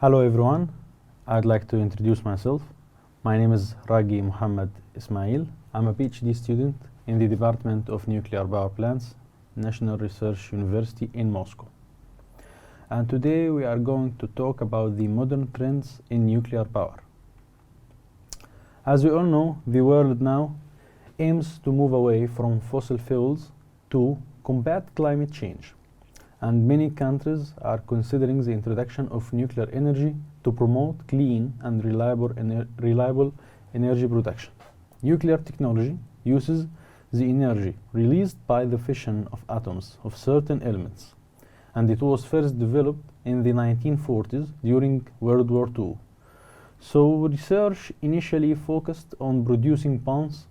Hello everyone, I'd like to introduce myself. My name is Ragy Muhammed Ismail. I'm a PhD student in the Department of Nuclear Power Plants, National Research University in Moscow. And today we are going to talk about the modern trends in nuclear power. As we all know, the world now aims to move away from fossil fuels to combat climate change. And many countries are considering the introduction of nuclear energy to promote clean and reliable energy production. Nuclear technology uses the energy released by the fission of atoms of certain elements, and it was first developed in the 1940s during World War II. So research initially focused on producing bombs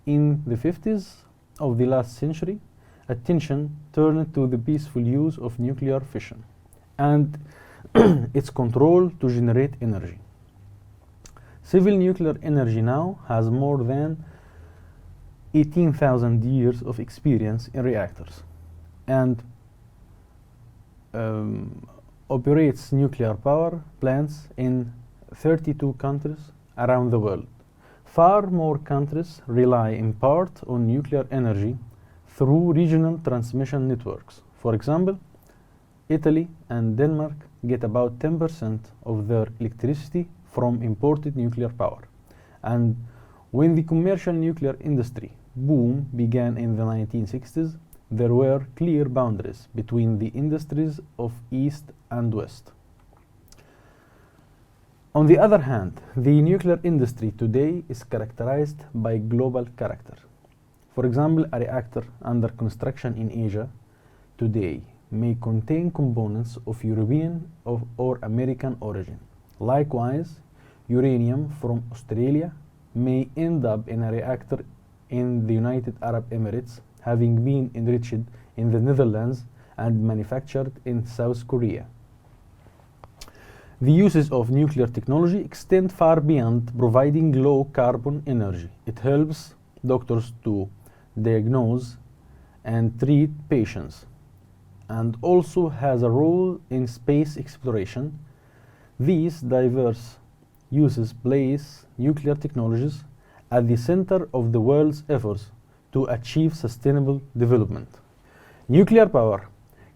in the 50s of the last century. Attention turned to the peaceful use of nuclear fission and its control to generate energy. Civil nuclear energy now has more than 18,000 years of experience in reactors and operates nuclear power plants in 32 countries around the world. Far more countries rely in part on nuclear energy through regional transmission networks. For example, Italy and Denmark get about 10% of their electricity from imported nuclear power. And when the commercial nuclear industry boom began in the 1960s, there were clear boundaries between the industries of East and West. On the other hand, the nuclear industry today is characterized by global character. For example, a reactor under construction in Asia today may contain components of European or American origin. Likewise, uranium from Australia may end up in a reactor in the United Arab Emirates, having been enriched in the Netherlands and manufactured in South Korea. The uses of nuclear technology extend far beyond providing low carbon energy. It helps doctors to diagnose and treat patients, and also has a role in space exploration. These diverse uses place nuclear technologies at the center of the world's efforts to achieve sustainable development. Nuclear power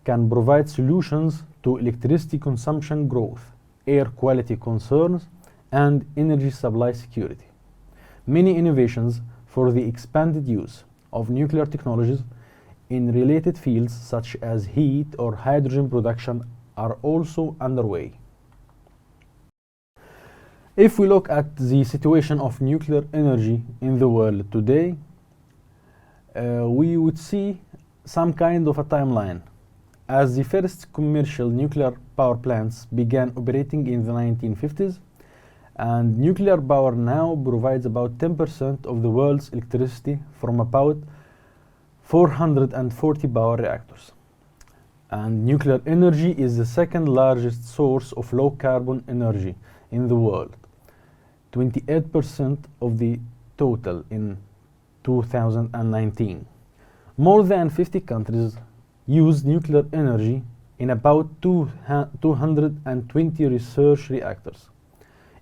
can provide solutions to electricity consumption growth, air quality concerns, and energy supply security. Many innovations for the expanded use of nuclear technologies in related fields such as heat or hydrogen production are also underway. If we look at the situation of nuclear energy in the world today, we would see some kind of a timeline. As the first commercial nuclear power plants began operating in the 1950s, and nuclear power now provides about 10% of the world's electricity from about 440 power reactors. And nuclear energy is the second largest source of low carbon energy in the world, 28% of the total in 2019. More than 50 countries use nuclear energy in about 220 research reactors.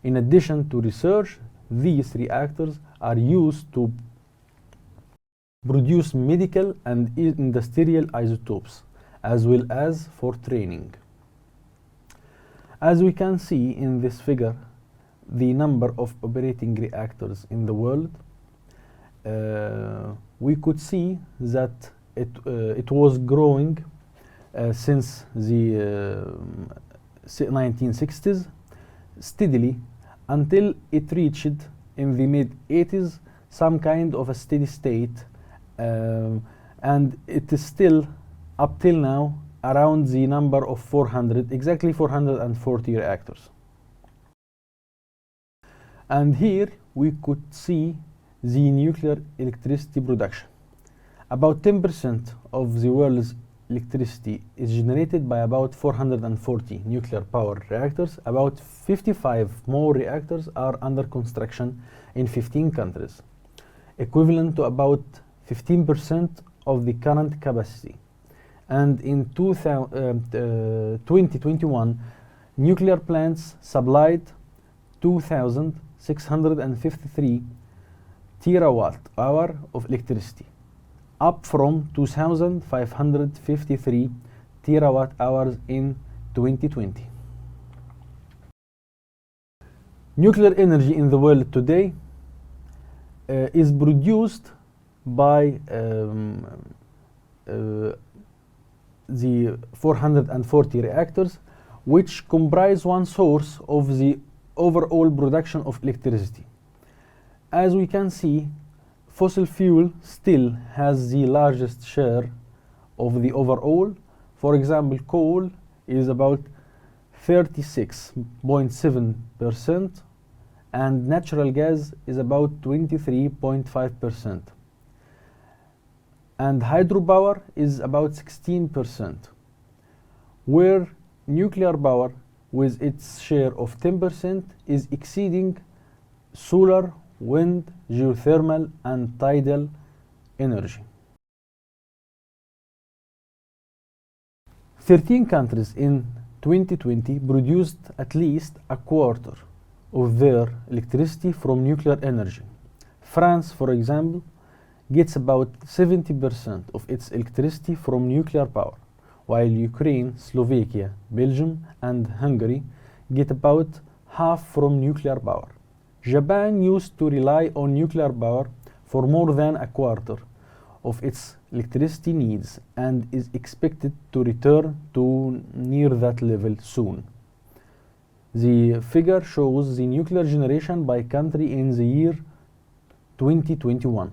In addition to research, these reactors are used to produce medical and industrial isotopes, as well as for training. As we can see in this figure, the number of operating reactors in the world, we could see that it was growing since the 1960s steadily until it reached in the mid-80s some kind of a steady state, and it is still up till now around the number of 400, exactly 440 reactors. And here we could see the nuclear electricity production. About 10% of the world's electricity is generated by about 440 nuclear power reactors. About 55 more reactors are under construction in 15 countries, equivalent to about 15% of the current capacity. And in 2021, nuclear plants supplied 2,653 terawatt-hour of electricity, up from 2,553 terawatt-hours in 2020. Nuclear energy in the world today is produced by the 440 reactors, which comprise one source of the overall production of electricity. As we can see, fossil fuel still has the largest share of the overall. For example, coal is about 36.7%, and natural gas is about 23.5%. And hydropower is about 16%, where nuclear power with its share of 10% is exceeding solar, wind, geothermal, and tidal energy. 13 countries in 2020 produced at least a quarter of their electricity from nuclear energy. France, for example, gets about 70% of its electricity from nuclear power, while Ukraine, Slovakia, Belgium, and Hungary get about half from nuclear power. Japan used to rely on nuclear power for more than a quarter of its electricity needs and is expected to return to near that level soon. The figure shows the nuclear generation by country in the year 2021.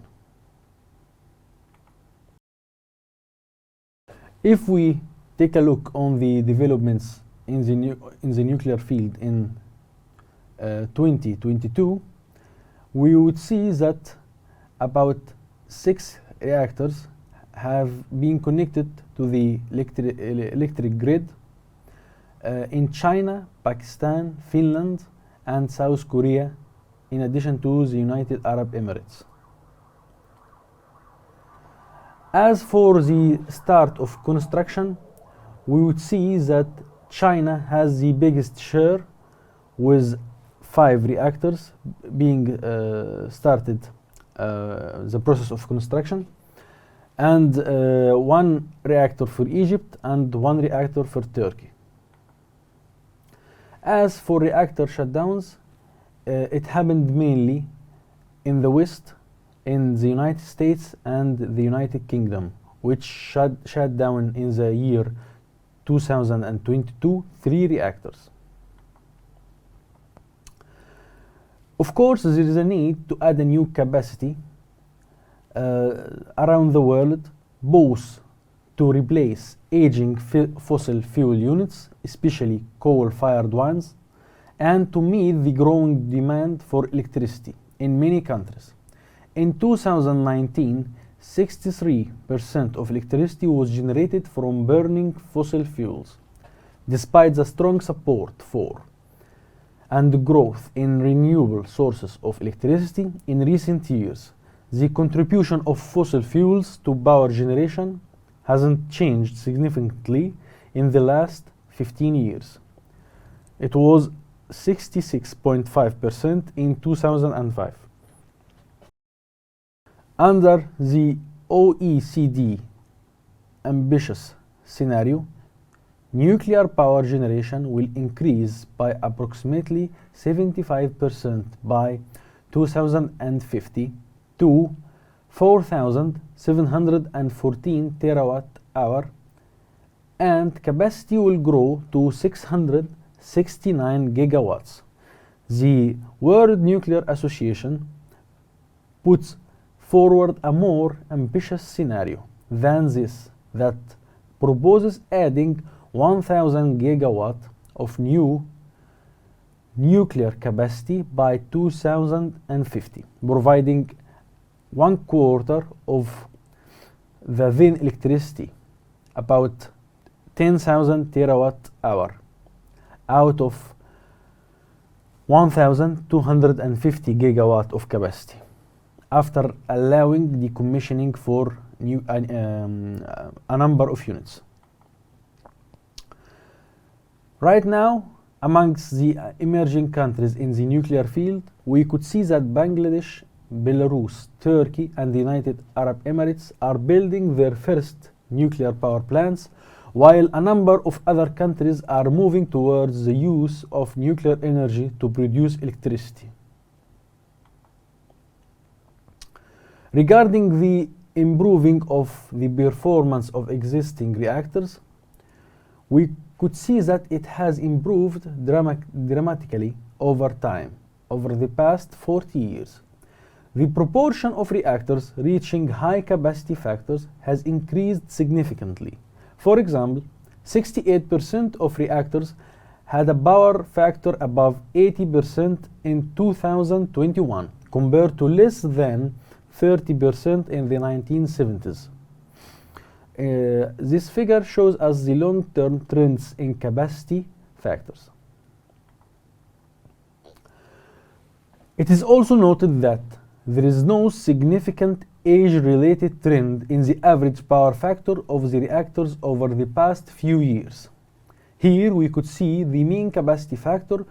If we take a look on the developments in the nuclear field in 2022, we would see that about 6 reactors have been connected to the electric grid in China, Pakistan, Finland, and South Korea, in addition to the United Arab Emirates. As for the start of construction, we would see that China has the biggest share, with 5 reactors being started the process of construction, and 1 reactor for Egypt and 1 reactor for Turkey. As for reactor shutdowns, it happened mainly in the West, in the United States and the United Kingdom, which shut down in the year 2022 3 reactors. Of course, there is a need to add a new capacity around the world, both to replace aging fossil fuel units, especially coal-fired ones, and to meet the growing demand for electricity in many countries. In 2019, 63% of electricity was generated from burning fossil fuels. Despite the strong support for and growth in renewable sources of electricity in recent years, the contribution of fossil fuels to power generation hasn't changed significantly in the last 15 years. It was 66.5% in 2005. Under the OECD ambitious scenario, nuclear power generation will increase by approximately 75% by 2050 to 4,714 terawatt-hour, and capacity will grow to 669 gigawatts. The World Nuclear Association puts forward a more ambitious scenario than this that proposes adding 1,000 gigawatt of new nuclear capacity by 2050, providing 1/4 of the then electricity, about 10,000 terawatt-hour, out of 1,250 gigawatt of capacity, after allowing decommissioning for a number of units. Right now, amongst the emerging countries in the nuclear field, we could see that Bangladesh, Belarus, Turkey, and the United Arab Emirates are building their first nuclear power plants, while a number of other countries are moving towards the use of nuclear energy to produce electricity. Regarding the improving of the performance of existing reactors, we could see that it has improved dramatically over time, over the past 40 years. The proportion of reactors reaching high capacity factors has increased significantly. For example, 68% of reactors had a power factor above 80% in 2021, compared to less than 30% in the 1970s. This figure shows us the long-term trends in capacity factors. It is also noted that there is no significant age-related trend in the average power factor of the reactors over the past few years. Here we could see the mean capacity factor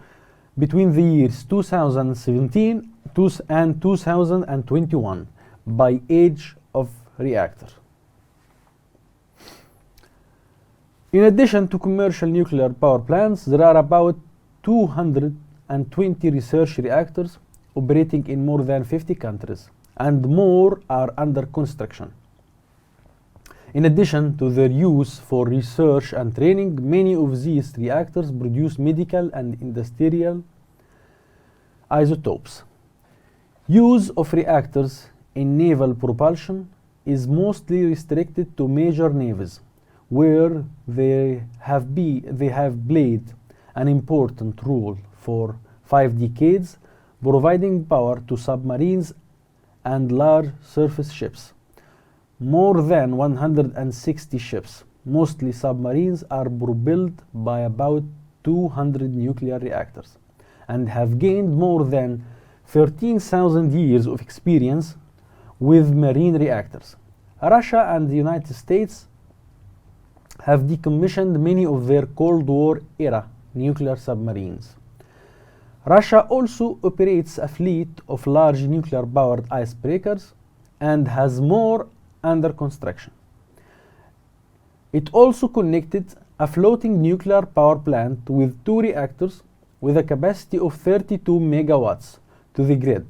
between the years 2017 and 2021 by age of reactor. In addition to commercial nuclear power plants, there are about 220 research reactors operating in more than 50 countries, and more are under construction. In addition to their use for research and training, many of these reactors produce medical and industrial isotopes. Use of reactors in naval propulsion is mostly restricted to major navies, where they have played an important role for 5 decades, providing power to submarines and large surface ships. More than 160 ships, mostly submarines, are propelled by about 200 nuclear reactors and have gained more than 13,000 years of experience with marine reactors. Russia and the United States have decommissioned many of their Cold War era nuclear submarines. Russia also operates a fleet of large nuclear powered icebreakers and has more under construction. It also connected a floating nuclear power plant with 2 reactors with a capacity of 32 megawatts to the grid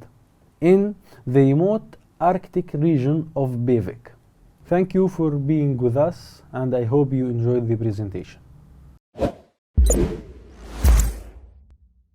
in the remote Arctic region of Bevik. Thank you for being with us, and I hope you enjoyed the presentation.